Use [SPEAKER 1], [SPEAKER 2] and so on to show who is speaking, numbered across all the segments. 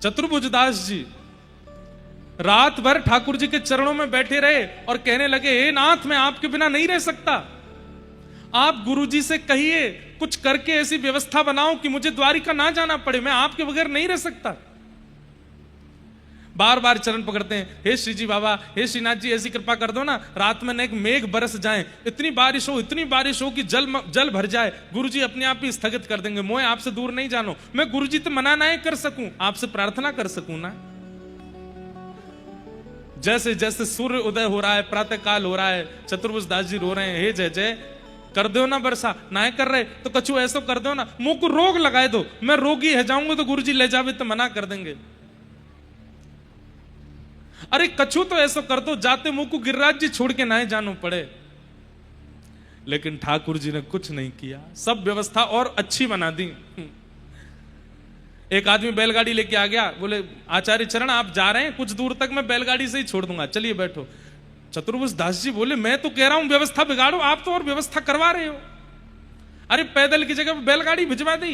[SPEAKER 1] चतुर्भुजदास जी रात भर ठाकुर जी के चरणों में बैठे रहे और कहने लगे, हे नाथ, मैं आपके बिना नहीं रह सकता। आप गुरुजी से कहिए कुछ करके ऐसी व्यवस्था बनाओ कि मुझे द्वारिका ना जाना पड़े, मैं आपके बगैर नहीं रह सकता। बार बार चरण पकड़ते हैं, हे श्री जी बाबा, हे श्रीनाथ जी, ऐसी कृपा कर दो ना, रात में एक मेघ बरस जाए, इतनी बारिश हो कि जल भर जाए, गुरुजी अपने आप ही स्थगित कर देंगे, मोए आपसे दूर नहीं जानो, मैं गुरुजी तो मना ना कर सकूं, आपसे प्रार्थना कर सकूं ना। जैसे जैसे सूर्य उदय हो रहा है, प्रातः काल हो रहा है, चतुर्भुजदास जी रो रहे हैं, हे जय जय, कर दो ना वर्षा, ना कर रहे तो कछु ऐसा कर दो ना, मुंह को रोग लगाए दो, मैं रोगी है जाऊंगा तो गुरुजी ले जावे तो मना कर देंगे। अरे कछु तो ऐसा कर दो, जाते मुंह को गिरिराज जी छोड़ के ना जानो पड़े। लेकिन ठाकुर जी ने कुछ नहीं किया, सब व्यवस्था और अच्छी बना दी। एक आदमी बैलगाड़ी लेके आ गया, बोले आचार्य चरण आप जा रहे हैं, कुछ दूर तक मैं बैलगाड़ी से ही छोड़ दूंगा, चलिए बैठो। चतुर्भुजदास जी बोले, मैं तो कह रहा हूं व्यवस्था बिगाड़ो, आप तो और व्यवस्था करवा रहे हो। अरे पैदल की जगह बैलगाड़ी भिजवा दी।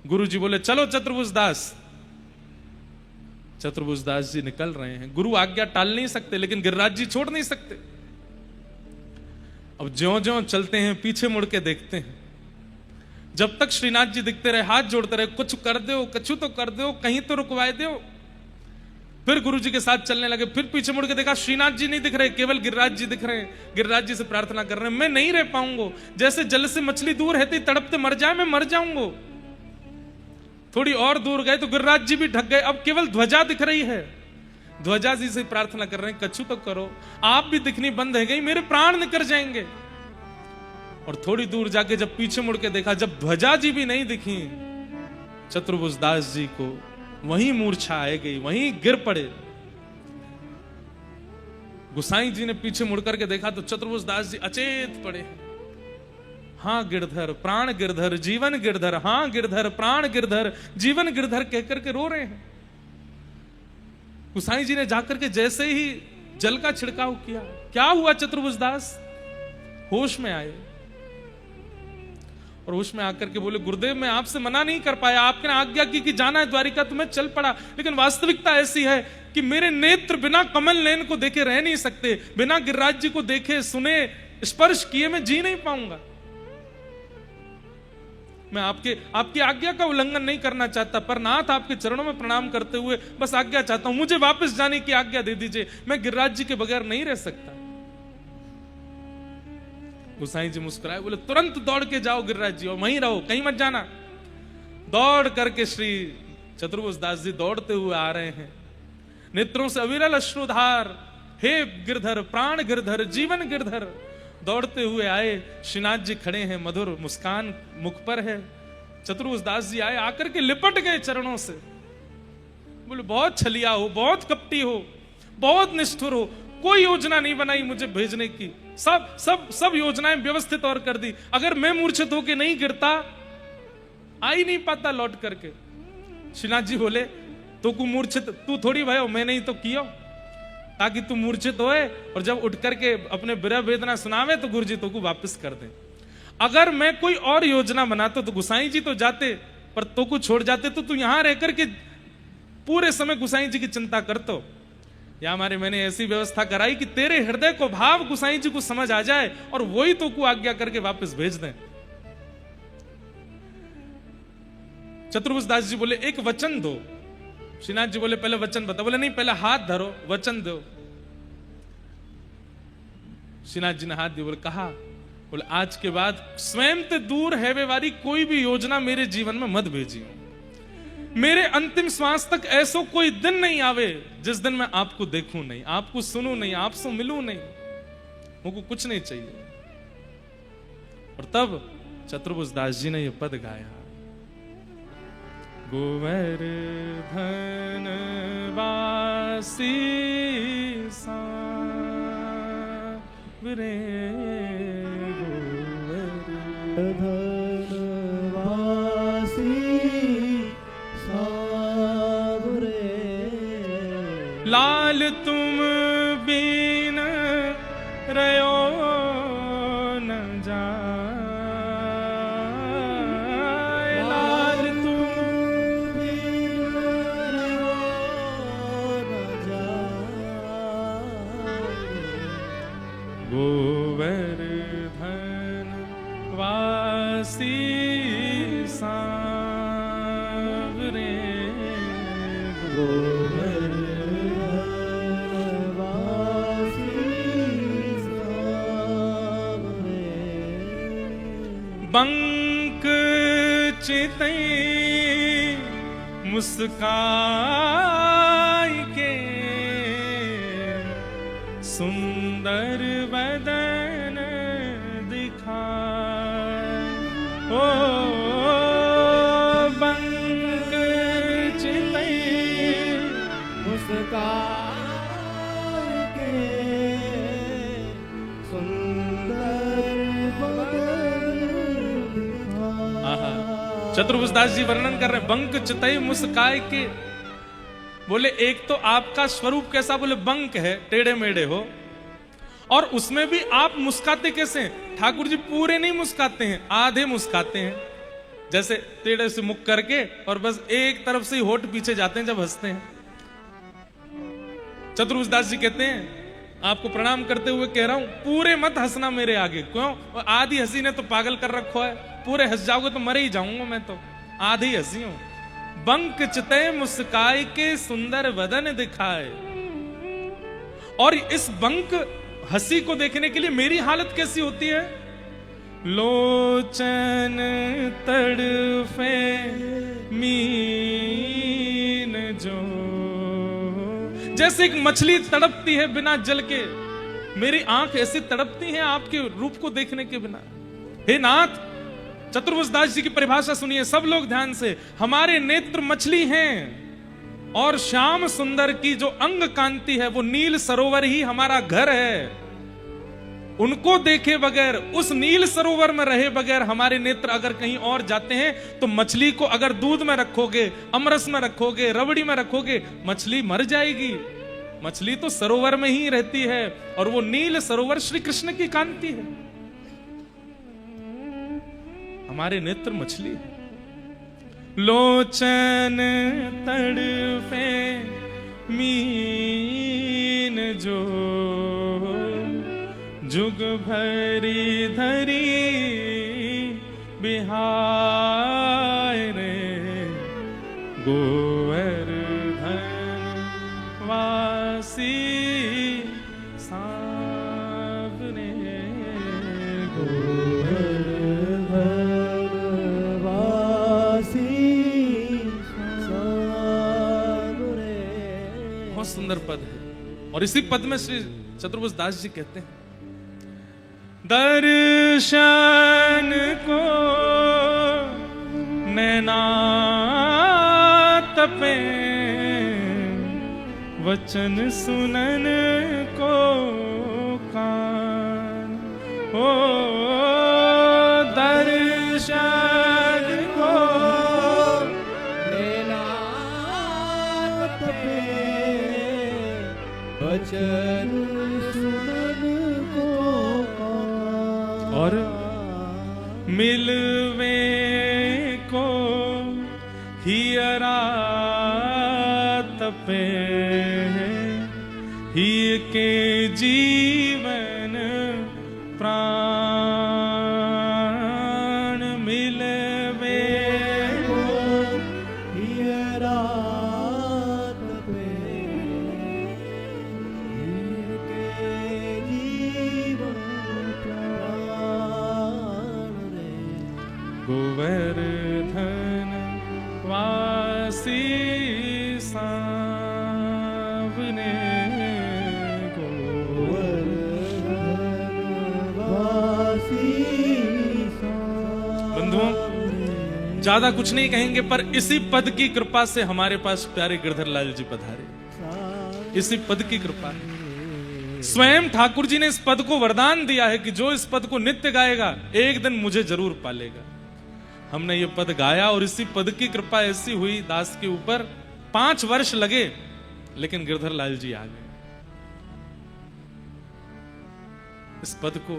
[SPEAKER 1] गुरु जी बोले, चलो चतुर्भुजदास। चतुर्भुजदास जी निकल रहे हैं, गुरु आज्ञा टाल नहीं सकते, लेकिन गिरिराज जी छोड़ नहीं सकते। अब ज्यों ज्यों चलते हैं, पीछे मुड़ के देखते हैं, जब तक श्रीनाथ जी दिखते रहे, हाथ जोड़ते रहे, कुछ कर दो, कछु तो कर दो, कहीं तो रुकवाए दो। फिर गुरु जी के साथ चलने लगे, फिर पीछे मुड़ के देखा, श्रीनाथ जी नहीं दिख रहे, केवल गिरिराज जी दिख रहे हैं। गिरिराज जी से प्रार्थना कर रहे हैं, मैं नहीं रह पाऊंगा, जैसे जल से मछली दूर रहती तड़पते मर जाए, मैं मर जाऊंगा। थोड़ी और दूर गए तो गिरिराज जी भी ढक गए, अब केवल ध्वजा दिख रही है। ध्वजा जी से प्रार्थना कर रहे हैं, कछु तो करो, आप भी दिखनी बंद है गई, मेरे प्राण निकल जाएंगे। और थोड़ी दूर जाके जब पीछे मुड़ के देखा, जब ध्वजा जी भी नहीं दिखी, चतुर्भुजदास जी को वहीं मूर्छा आ गई, वहीं गिर पड़े। गुसाई जी ने पीछे मुड़ करके देखा तो चतुर्भुजदास जी अचेत पड़े। हाँ गिरधर प्राण गिरधर जीवन गिरधर, हाँ गिरधर प्राण गिरधर जीवन गिरधर कहकर के रो रहे हैं। गुसाई जी ने जाकर के जैसे ही जल का छिड़काव किया, क्या हुआ, चतुर्भुजदास होश में आए और होश में आकर के बोले, गुरुदेव मैं आपसे मना नहीं कर पाया, आपने आज्ञा की कि जाना है द्वारिका तो मैं चल पड़ा, लेकिन वास्तविकता ऐसी है कि मेरे नेत्र बिना कमल नयन को देखे रह नहीं सकते, बिना गिरिराज जी को देखे सुने स्पर्श किए मैं जी नहीं पाऊंगा। मैं आपकी आज्ञा का उल्लंघन नहीं करना चाहता, पर नाथ आपके चरणों में प्रणाम करते हुए बस आज्ञा चाहता हूं, मुझे वापस जाने की आज्ञा दे दीजिए, मैं गिरिराज जी के बगैर नहीं रह सकता। गुसाई जी मुस्कुराए, बोले तुरंत दौड़ के जाओ गिरिराज जी और वहीं रहो, कहीं मत जाना। दौड़ करके श्री चतुर्भुजदास जी दौड़ते हुए आ रहे हैं, नेत्रों से अविरल अश्रुधार, हे गिरधर प्राण गिरधर जीवन गिरधर। दौड़ते हुए आए, श्रीनाथ जी खड़े हैं, मधुर मुस्कान मुख पर है। चतुर्भुजदास जी आए, आकर के लिपट गए चरणों से, बोले बहुत छलिया हो, बहुत कपटी हो, बहुत निष्ठुर हो, कोई योजना नहीं बनाई मुझे भेजने की, सब योजनाएं व्यवस्थित और कर दी, अगर मैं मूर्छित होके नहीं गिरता आ ही नहीं पाता लौट करके। श्रीनाथ जी बोले, तो को मूर्छित तू थोड़ी भयो, मैंने ही तो किया, ताकि तू मूर्छित होए और जब उठ करके अपने विरह वेदना सुनावे तो गुरु जी तो को वापस कर दे। अगर मैं कोई और योजना बनाता तो गुसाई जी तो जाते, पर तो को छोड़ जाते तो तू यहां रह करके पूरे समय गुसाई जी की चिंता करतो। या हमारे मैंने ऐसी व्यवस्था कराई कि तेरे हृदय को भाव गुसाई जी को समझ आ जाए और वही तो को आज्ञा करके वापस भेज दें। चतुर्भुजदास जी बोले, एक वचन दो। श्रीनाथ जी बोले, पहले वचन बता। बोले नहीं, पहले हाथ धरो, वचन दो। श्रीनाथ जी ने हाथ दिया, बोले कहा, बोले आज के बाद स्वयं ते दूर है वे वाली कोई भी योजना मेरे जीवन में मत भेजियो। मेरे अंतिम श्वास तक ऐसो कोई दिन नहीं आवे जिस दिन मैं आपको देखूं नहीं, आपको सुनूं नहीं, आपसे मिलूं नहीं, मुझको कुछ नहीं चाहिए। और तब चतुर्भुजदास जी ने यह पद गाया, गोवर्धन वासी सांवरे, गोवर्धन वासी सांवरे, लाल तुम बिन रयो न जाए, लाल तुम रे बंक चितई मुस्काई के सुंदर बदन दिखाए ओ बंक चितई
[SPEAKER 2] मुस्काई के सुंदर
[SPEAKER 1] चतुर्भुज दास जी वर्णन कर रहे हैं बंक चितई मुस्काए के। बोले एक तो आपका स्वरूप कैसा, बोले बंक है, टेढ़े मेढ़े हो, और उसमें भी आप मुस्काते कैसे हैं? ठाकुर जी पूरे नहीं मुस्काते हैं, आधे मुस्काते हैं, जैसे टेढ़े से मुख करके और बस एक तरफ से ही होठ पीछे जाते हैं जब हंसते हैं। चतुर्भुज दास जी कहते हैं आपको प्रणाम करते हुए कह रहा हूं पूरे मत हंसना मेरे आगे। क्यों? आधी हंसी ने तो पागल कर रखो है, पूरे हंस जाओगे तो मरे ही जाऊंगा मैं तो, आधी हंसी हूं। बंक चितय मुस्काए के सुंदर बदन दिखाए। और इस बंक हंसी को देखने के लिए मेरी हालत कैसी होती है? लोचन तड़फे मीन जो, जैसे एक मछली तड़पती है बिना जल के, मेरी आंख ऐसी तड़पती है आपके रूप को देखने के बिना। हे नाथ, चतुर्भुज दास जी की परिभाषा सुनिए सब लोग ध्यान से। हमारे नेत्र मछली हैं और श्याम सुंदर की जो अंग कांति है वो नील सरोवर ही हमारा घर है। उनको देखे बगैर, उस नील सरोवर में रहे बगैर हमारे नेत्र अगर कहीं और जाते हैं तो मछली को अगर दूध में रखोगे, अमरस में रखोगे, रबड़ी में रखोगे, मछली मर जाएगी। मछली तो सरोवर में ही रहती है और वो नील सरोवर श्री कृष्ण की कांति है। हमारे नेत्र मछली है। लोचन तड़फे मीन जो, जुग भरी धरी बिहार रे गोवर्धन वासी सावरे
[SPEAKER 2] गोवर्धन वासी सावरे।
[SPEAKER 1] बहुत सुंदर पद है। और इसी पद में श्री चतुर्भुज दास जी कहते हैं दर्शन को नैना तपे, वचन सुनन को कान। ओ दर्शन को
[SPEAKER 2] नैना तपे, वचन सुनन को
[SPEAKER 1] और मिलवे को हियरा तपे, ही के जीवन प्राण मिलवे को
[SPEAKER 2] हियरा तपे, ही के जीवन
[SPEAKER 1] गोवर्धन वासी सावने बंधुओं, ज्यादा कुछ नहीं कहेंगे पर इसी पद की कृपा से हमारे पास प्यारे गिरधर लाल जी पधारे। इसी पद की कृपा है। स्वयं ठाकुर जी ने इस पद को वरदान दिया है कि जो इस पद को नित्य गाएगा एक दिन मुझे जरूर पालेगा। हमने ये पद गाया और इसी पद की कृपा ऐसी हुई दास के ऊपर, 5 वर्ष लगे लेकिन गिरधर लाल जी आ गए। इस पद को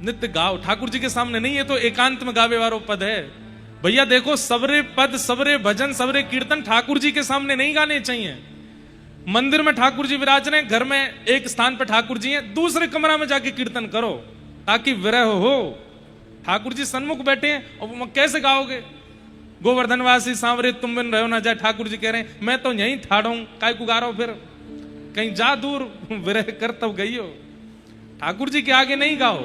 [SPEAKER 1] नित्य गाओ, ठाकुर जी के सामने नहीं है तो एकांत में गावे वालो पद है। भैया देखो, सबरे पद, सबरे भजन, सबरे कीर्तन ठाकुर जी के सामने नहीं गाने चाहिए। मंदिर में ठाकुर जी विराज रहे, घर में एक स्थान पर ठाकुर जी हैं, दूसरे कमरा में जाके कीर्तन करो ताकि विरह हो। ठाकुर जी सन्मुख बैठे हैं और कैसे गाओगे? गोवर्धनवासी सांवरे तुम बिन रहो ना जाए। ठाकुर जी कह रहे हैं मैं तो यहीं ठाड़ा हूं, काय को गा रहा हूं, फिर कहीं जा दूर विरह कर तब गई हो। ठाकुर जी के आगे नहीं गाओ,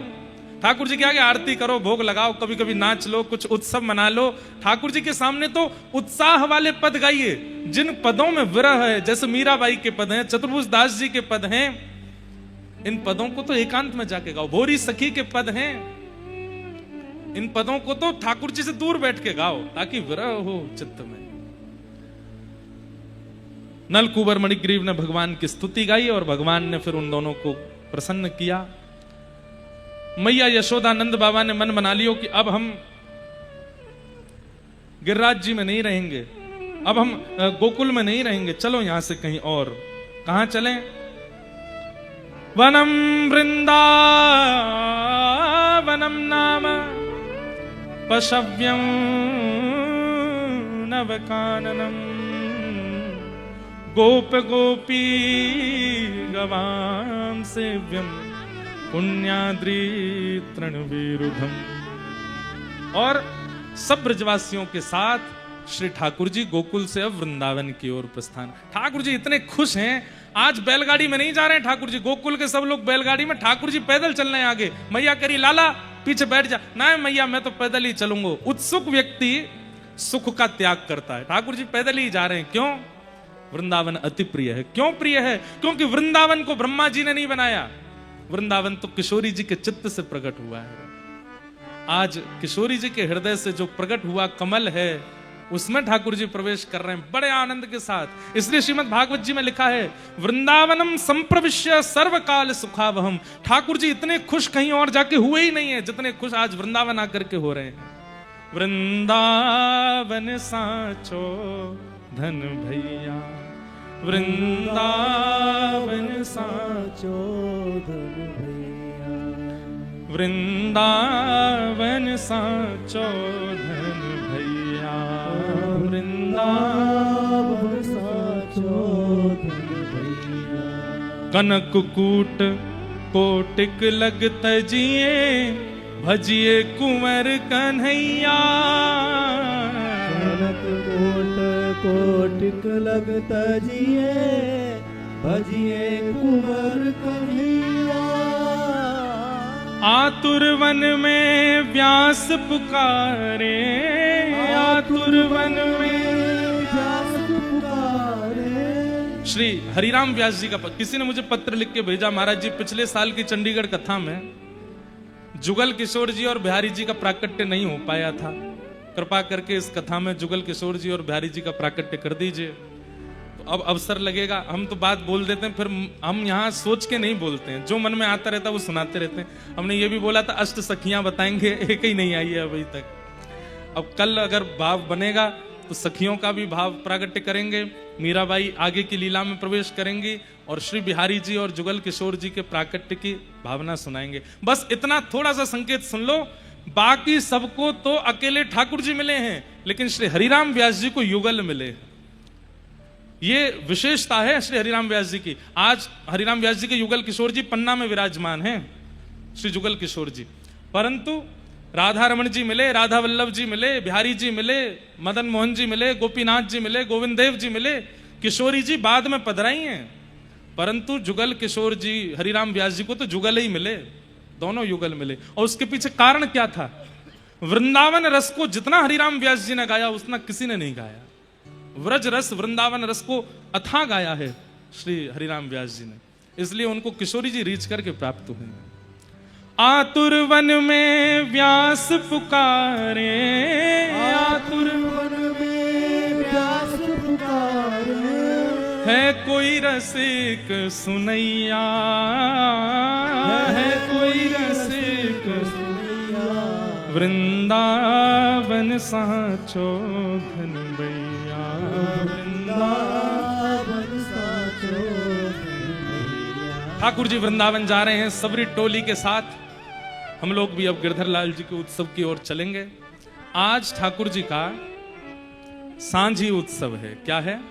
[SPEAKER 1] ठाकुर जी के आगे आरती करो, भोग लगाओ, कभी कभी नाच लो, कुछ उत्सव मना लो। ठाकुर जी के सामने तो उत्साह वाले पद गाइए। जिन पदों में विरह है, जैसे मीराबाई के पद हैं, चतुर्भुज दास जी के पद हैं, इन पदों को तो एकांत में जाके गाओ। भोरी सखी के पद हैं, इन पदों को तो ठाकुर जी से दूर बैठ के गाओ, ताकि विरह हो चित्त में। नलकूबर मणिग्रीव ने भगवान की स्तुति गाई और भगवान ने फिर उन दोनों को प्रसन्न किया। मैया यशोदानंद बाबा ने मन बना लियो कि अब हम गिरिराज जी में नहीं रहेंगे, अब हम गोकुल में नहीं रहेंगे, चलो यहां से कहीं और। कहां चलें? वनम वृंदावनम नाम पशव्यं नवकाननम गोप गोपी गवाम सेव्यम पुण्याद्रि तृणवीरुधम। और सब ब्रजवासियों के साथ श्री ठाकुर जी गोकुल से अब वृंदावन की ओर प्रस्थान। ठाकुर जी इतने खुश हैं, आज बैलगाड़ी में नहीं जा रहे हैं ठाकुर जी, गोकुल के सब लोग बैलगाड़ी में, ठाकुर जी पैदल चल रहे हैं आगे। मैया करी लाला पीछे बैठ जा, ना मैया मैं तो पैदल ही चलूंगा। उत्सुक व्यक्ति सुख का त्याग करता है, ठाकुर जी पैदल ही जा रहे हैं। क्यों? वृंदावन अति प्रिय है। क्यों प्रिय है? क्योंकि वृंदावन को ब्रह्मा जी ने नहीं बनाया, वृंदावन तो किशोरी जी के चित्त से प्रकट हुआ है। आज किशोरी जी के हृदय से जो प्रकट हुआ कमल है, उसमें ठाकुर जी प्रवेश कर रहे हैं बड़े आनंद के साथ। इसलिए श्रीमद् भागवत जी में लिखा है वृंदावनम संप्रविश्य सर्वकाल सुखावहम। ठाकुर जी इतने खुश कहीं और जाके हुए ही नहीं है जितने खुश आज वृंदावन आकर के हो रहे हैं। वृंदावन साचो धन भैया, वृंदावन
[SPEAKER 2] साचो धन भैया,
[SPEAKER 1] वृंदावन साचो धन भैया,
[SPEAKER 2] वृंदावन साचो धन भैया।
[SPEAKER 1] कनक कूट कोटिक लग तजिए, भजिए कुंवर कन्हैया।
[SPEAKER 2] कनक कोट कोटिक लग तजिए, भजिए कुंवर कन्हैया।
[SPEAKER 1] आतुर वन में व्यास पुकारे, आतुर वन में
[SPEAKER 2] व्यास पुकारे।
[SPEAKER 1] श्री हरिराम व्यास जी का किसी ने मुझे पत्र लिख के भेजा, महाराज जी पिछले साल की चंडीगढ़ कथा में जुगल किशोर जी और बिहारी जी का प्राकट्य नहीं हो पाया था, कृपा करके इस कथा में जुगल किशोर जी और बिहारी जी का प्राकट्य कर दीजिए। तो अब अवसर लगेगा। हम तो बात बोल देते हैं, फिर हम यहाँ सोच के नहीं बोलते हैं, जो मन में आता रहता है वो सुनाते रहते हैं। हमने ये भी बोला था अष्ट सखियां बताएंगे, एक ही नहीं आई है अभी तक। अब कल अगर भाव बनेगा तो सखियों का भी भाव प्राकट्य करेंगे, मीराबाई आगे की लीला में प्रवेश करेंगी और श्री बिहारी जी और जुगल किशोर जी के प्राकट्य की भावना सुनाएंगे। बस इतना थोड़ा सा संकेत सुन लो। बाकी सबको तो अकेले ठाकुर जी मिले हैं, लेकिन श्री हरिराम व्यास जी को युगल मिले। ये विशेषता है श्री हरिराम व्यास जी की। आज हरिराम व्यास जी के युगल किशोर जी पन्ना में विराजमान हैं, श्री जुगल किशोर जी, परंतु राधा रमण जी मिले, राधा वल्लभ जी मिले, बिहारी जी मिले, मदन मोहन जी मिले, गोपीनाथ जी मिले, गोविंद देव जी मिले। किशोरी जी बाद में पधराई हैं, परंतु जुगल किशोर जी हरिराम व्यास जी को तो जुगल ही मिले, दोनों युगल मिले। और उसके पीछे कारण क्या था? वृंदावन रस को जितना हरिराम व्यास जी ने गाया उतना किसी ने नहीं गाया। व्रज रस, वृंदावन रस को अथाह गाया है श्री हरिराम व्यास जी ने, इसलिए उनको किशोरी जी रीच करके प्राप्त हुए। आतुर वन में व्यास पुकारे,
[SPEAKER 2] आतुर वन में व्यास पुकारे।
[SPEAKER 1] है कोई रसिक सुनैया, है कोई रसिक
[SPEAKER 2] सुनैया।
[SPEAKER 1] वृंदावन साचो धन भैया,
[SPEAKER 2] वृंदावन साचो धन भैया।
[SPEAKER 1] ठाकुर जी वृंदावन जा रहे हैं सबरी टोली के साथ। हम लोग भी अब गिरधर लाल जी के उत्सव की ओर चलेंगे। आज ठाकुर जी का सांझी उत्सव है। क्या है?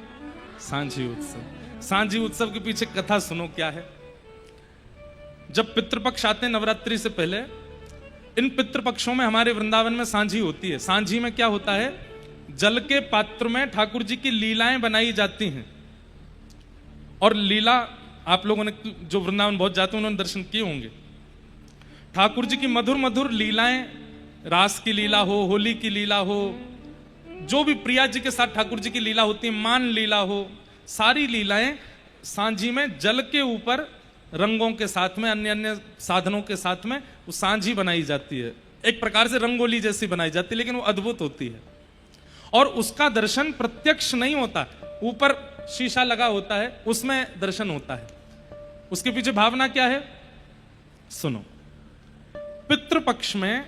[SPEAKER 1] सांझी उत्सव। सांझी उत्सव के पीछे कथा सुनो क्या है। जब पितृपक्ष आते हैं नवरात्रि से पहले, इन पितृपक्षों में हमारे वृंदावन में सांझी होती है। सांझी में क्या होता है? जल के पात्र में ठाकुर जी की लीलाएं बनाई जाती हैं। और लीला आप लोगों ने जो वृंदावन बहुत जाते हैं उन्होंने दर्शन किए होंगे। ठाकुर जी की मधुर मधुर लीलाएं, रास की लीला हो, होली की लीला हो, जो भी प्रिया जी के साथ ठाकुर जी की लीला होती है, मान लीला हो, सारी लीलाएं सांझी में जल के ऊपर रंगों के साथ में, अन्य अन्य साधनों के साथ में वो सांझी बनाई जाती है। एक प्रकार से रंगोली जैसी बनाई जाती है, लेकिन वो अद्भुत होती है। और उसका दर्शन प्रत्यक्ष नहीं होता, ऊपर शीशा लगा होता है, उसमें दर्शन होता है। उसके पीछे भावना क्या है सुनो। पितृपक्ष में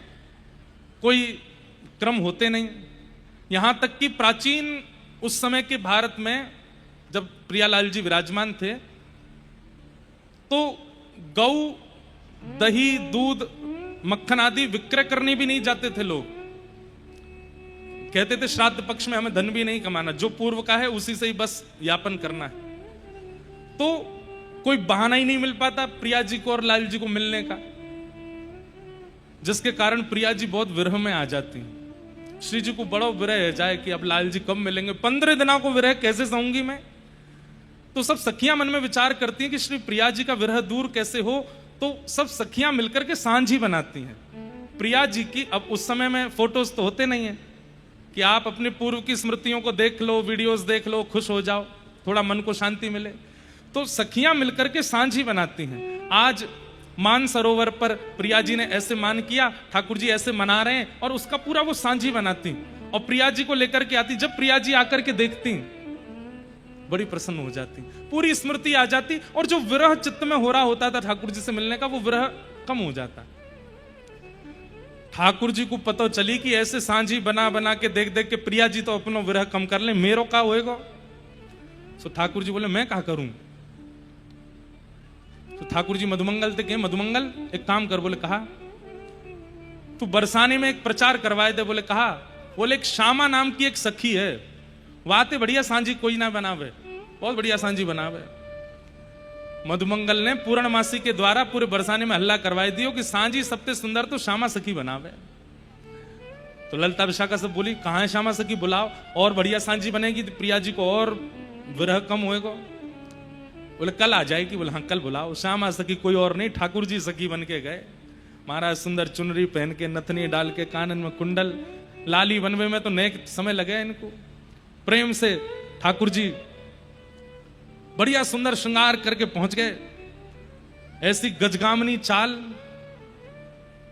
[SPEAKER 1] कोई क्रम होते नहीं, यहां तक कि प्राचीन उस समय के भारत में जब प्रियालाल जी विराजमान थे तो गौ, दही, दूध, मक्खन आदि विक्रय करने भी नहीं जाते थे लोग। कहते थे श्राद्ध पक्ष में हमें धन भी नहीं कमाना, जो पूर्व का है उसी से ही बस यापन करना है। तो कोई बहाना ही नहीं मिल पाता प्रिया जी को और लाल जी को मिलने का, जिसके कारण प्रिया जी बहुत विरह में आ जाती हैं। श्री जी को बड़ा विरह है जाए कि अब लाल जी कब मिलेंगे, 15 दिनों को विरह कैसे सहूंगी मैं। तो सब सखियां मन में विचार करती हैं कि श्री प्रिया जी का विरह दूर कैसे हो। तो सब सखियां मिलकर के सांझी बनाती हैं प्रिया जी की। अब उस समय में फोटोज तो होते नहीं है कि आप अपने पूर्व की स्मृतियों को देख लो, वीडियोस देख लो, खुश हो जाओ, थोड़ा मन को शांति मिले। तो सखियां मिलकर के सांझी बनाती हैं। आज मान सरोवर पर प्रिया जी ने ऐसे मान किया, ठाकुर जी ऐसे मना रहे हैं, और उसका पूरा वो सांझी बनाती और प्रिया जी को लेकर के आती। जब प्रिया जी आकर के देखती बड़ी प्रसन्न हो जाती, पूरी स्मृति आ जाती, और जो विरह चित्त में हो रहा होता था ठाकुर जी से मिलने का, वो विरह कम हो जाता। ठाकुर जी को पता चली कि ऐसे सांझी बना बना के देख देख के प्रिया जी तो अपना विरह कम कर ले, मेरो का होएगा। तो ठाकुर जी बोले मैं क्या करूं। तो ठाकुर जी मधुमंगल थे, कहे मधुमंगल एक काम कर। बोले कहा तू बरसाने में एक प्रचार करवाए दे। बोले कहा। बोले एक श्यामा नाम की एक सखी है, वाते बढ़िया सांझी कोई ना बनावे, बहुत बढ़िया सांझी बनावे। मधुमंगल ने पूर्णमासी के द्वारा पूरे बरसाने में हल्ला करवाई दियो कि सांझी सबसे सुंदर तो श्यामा सखी बनावे। तो ललिता विशाखा से बोली कहां है श्यामा सखी, बुलाओ और बढ़िया सांझी बनेगी तो प्रिया जी को और विरह कम होएगा। बोले कल आ जाएगी। बोले हाँ कल बुलाओ। श्यामा सखी कोई और नहीं, ठाकुर जी सखी बन के गए। महाराज सुंदर चुनरी पहन के, नथनी डाल के, कानन में कुंडल, लाली बनवे में तो नेक समय लगे इनको। प्रेम से ठाकुर जी बढ़िया सुंदर श्रृंगार करके पहुंच गए। ऐसी गजगामनी चाल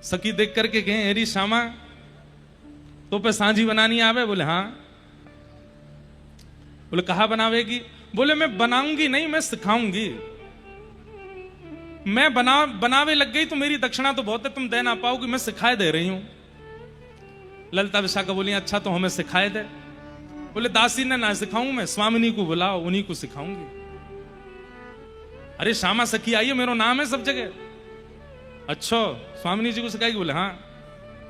[SPEAKER 1] सखी देख करके कहे हेरी श्यामा तो पे सांझी बनानी आवे। बोले हाँ। बोले कहा बनावेगी। बोले मैं बनाऊंगी नहीं, मैं सिखाऊंगी। मैं बनावे लग गई तो मेरी दक्षिणा तो बहुत है, तुम दे ना पाओगी, मैं सिखाए दे रही हूं। ललिता विशाखा बोली अच्छा तो हमें सिखाए दे। बोले दासी ने ना सिखाऊं मैं, स्वामिनी को बुलाओ, उन्हीं को सिखाऊंगी। अरे श्यामा सखी आइए, मेरा नाम है सब जगह। अच्छा स्वामिनी जी को सिखाएगी। बोले हाँ।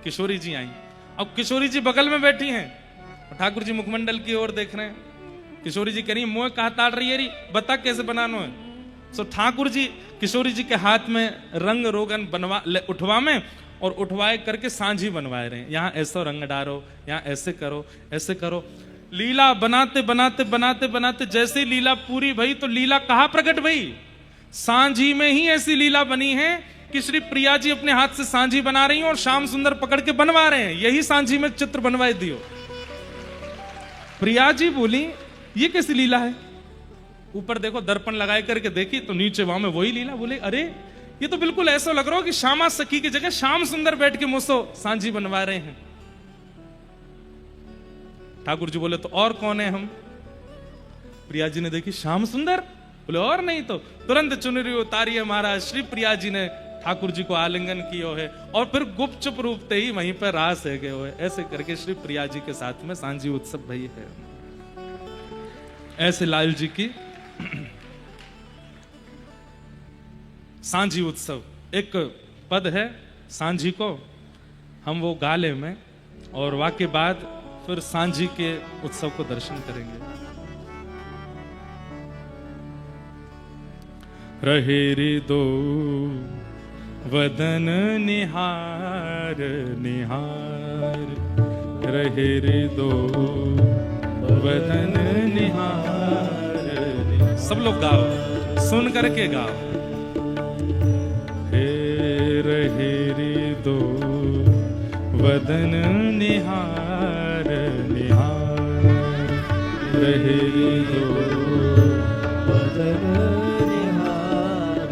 [SPEAKER 1] किशोरी जी आई। अब किशोरी जी बगल में बैठी हैं, ठाकुर जी मुखमंडल की ओर देख रहे हैं। किशोरी जी कह रही मुंह कहा ताड़ रही है, बता कैसे बनाना है। सो ठाकुर जी किशोरी जी के हाथ में रंग रोगन उठवा में और उठवाए करके सांझी बनवाए रहे हैं। यहाँ ऐसा रंग डालो, यहाँ ऐसे करो, ऐसे करो। लीला बनाते बनाते बनाते बनाते जैसे ही लीला पूरी भई तो लीला कहाँ प्रकट भई, सांझी में ही ऐसी लीला बनी है कि श्री प्रिया जी अपने हाथ से सांझी बना रही हैं और श्याम सुंदर पकड़ के बनवा रहे हैं। यही सांझी में चित्र बनवाए दियो। प्रिया जी बोली ये कैसी लीला है। ऊपर देखो दर्पण लगाए करके देखी तो नीचे वहां में वही लीला। बोले अरे ये तो बिल्कुल ऐसा लग रहा हो कि श्यामा सखी की जगह श्याम सुंदर बैठ के मुझसे सांझी बनवा रहे हैं। ठाकुर जी बोले तो और कौन है हम। प्रिया जी ने देखी श्याम सुंदर। बोले और नहीं तो। तुरंत चुनरी उतारी है महाराज। श्री प्रिया जी ने ठाकुर जी को आलिंगन किया है और फिर गुपचुप रूपते ही वहीं पर रास है गए हुए। ऐसे करके श्री प्रिया जी के साथ में सांझी उत्सव भई है। ऐसे लाल जी की सांझी उत्सव एक पद है सांझी को, हम वो गा ले में और वाके बाद फिर सांझी के उत्सव को दर्शन करेंगे। रहे रे दो वदन निहार निहार, रहे रे दो वदन निहार। सब लोग गाओ, सुन करके गाओ। हे रहे रे दो वदन निहार निहार, रहे रे दो
[SPEAKER 2] वदन निहार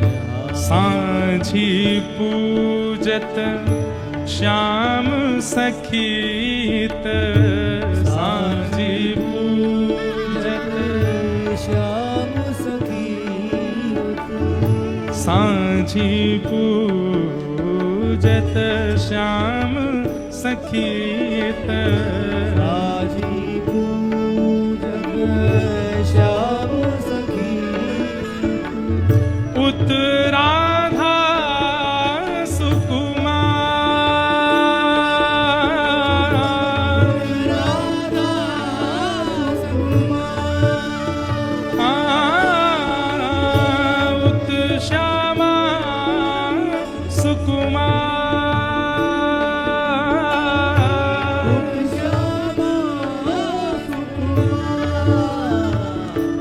[SPEAKER 2] निहार।
[SPEAKER 1] सांझी पूजत श्याम सखीत, सांझी पूजत
[SPEAKER 2] श्याम सखीत।
[SPEAKER 1] सांझी पूजत श्याम सखीत,
[SPEAKER 2] साझी पूजत श्याम सखीत।
[SPEAKER 1] उत्तराधा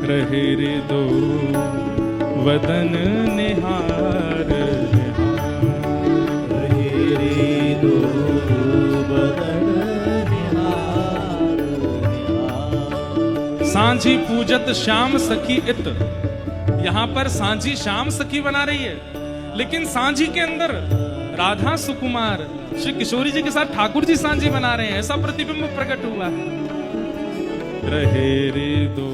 [SPEAKER 1] रहे रे दो वदन निहार निहार,
[SPEAKER 2] रहे रे दो वदन निहार निहार।
[SPEAKER 1] सांझी पूजत श्याम सखी इत। यहाँ पर सांझी श्याम सखी बना रही है, लेकिन सांझी के अंदर राधा सुकुमार श्री किशोरी जी के साथ ठाकुर जी सांझी बना रहे हैं, ऐसा प्रतिबिंब प्रकट हुआ है। रहे रे दो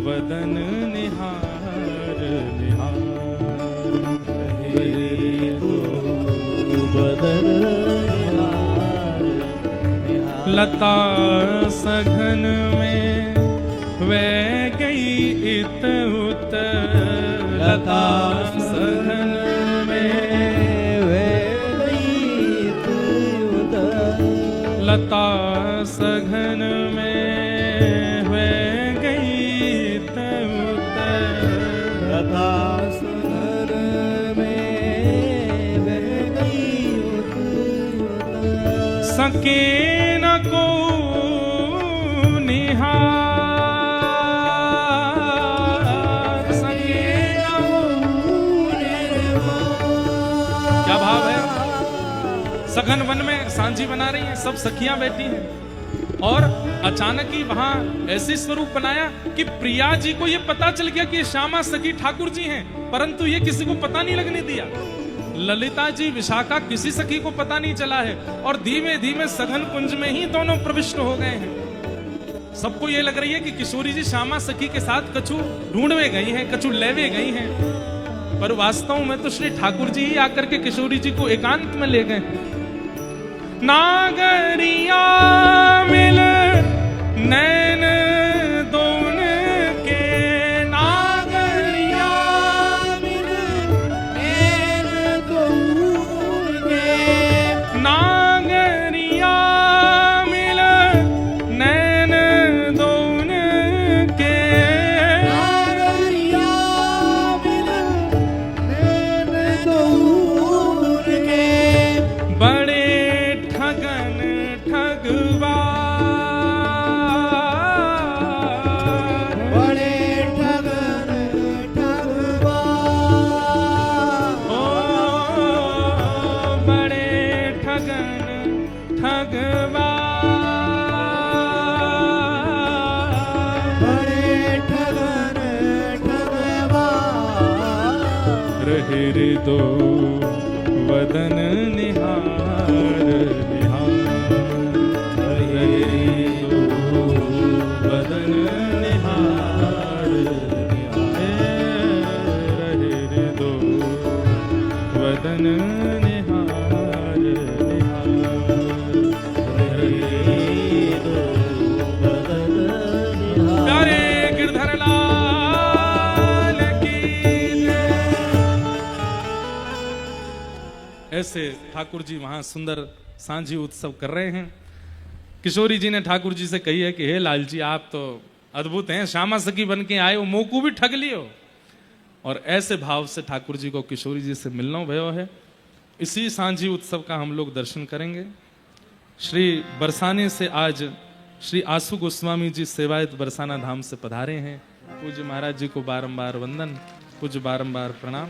[SPEAKER 1] वदन निहार निहार,
[SPEAKER 2] रहे रे दो वदन निहार निहार।
[SPEAKER 1] लता सघन में वे गई इत उत, लता सघन में
[SPEAKER 2] वे गई इत उत।
[SPEAKER 1] लता सघन में वे गई इत उत,
[SPEAKER 2] लता सघन में वे गई उत उत।
[SPEAKER 1] सके न को निहार, सके न को निर्वार। क्या भाव है? सघन वन में सांझी बना रही हैं, सब सखियां बैठी हैं, और अचानक ही वहां ऐसे स्वरूप बनाया कि प्रिया जी को ये पता चल गया कि ये श्यामा सखी ठाकुर जी हैं, परंतु ये किसी को पता नहीं लगने दिया। ललिता जी, विशाखा, किसी सखी को पता नहीं चला है, और धीमे धीमे सघन कुंज में ही दोनों प्रविष्ट हो गए हैं। सबको ये लग रही है कि किशोरी जी श्यामा सखी के साथ कछु ढूंढवे गई हैं, कछु लेवे गई हैं, पर वास्तव में तो श्री ठाकुर जी ही आकर के किशोरी जी को एकांत में ले गए। नागरिया मिल नैन दोन के, नागरिया
[SPEAKER 2] मिल नैन दोन के।
[SPEAKER 1] नागरिया मिल नैन दोन के,
[SPEAKER 2] नागरिया मिल नैन दोन के।
[SPEAKER 1] बड़े ठगन ठगवार,
[SPEAKER 2] बड़े ठगन ठगवार।
[SPEAKER 1] ओ बड़े ठगन ठगवार,
[SPEAKER 2] बड़े ठगन ठगवार।
[SPEAKER 1] रहे रे दो वदन निहार निहार, रहे रे दो वदन निहार निहार, रहे रे दो वदन निहार निहार, रहे रे दो
[SPEAKER 2] वदन निहार।
[SPEAKER 1] प्यारे गिरधर लाल की जय। ऐसे ठाकुर जी वहां सुंदर सांझी उत्सव कर रहे हैं। किशोरी जी ने ठाकुर जी से कही है कि हे लाल जी, आप तो अद्भुत हैं, श्यामा सखी बन के आए हो, मोकू भी ठग लियो। और ऐसे भाव से ठाकुर जी को किशोरी जी से मिलना भयो है। इसी सांझी उत्सव का हम लोग दर्शन करेंगे। श्री बरसाने से आज श्री आसु गोस्वामी जी सेवायत बरसाना धाम से पधारे हैं। पूज्य महाराज जी को बारंबार वंदन, पूज्य बारंबार प्रणाम।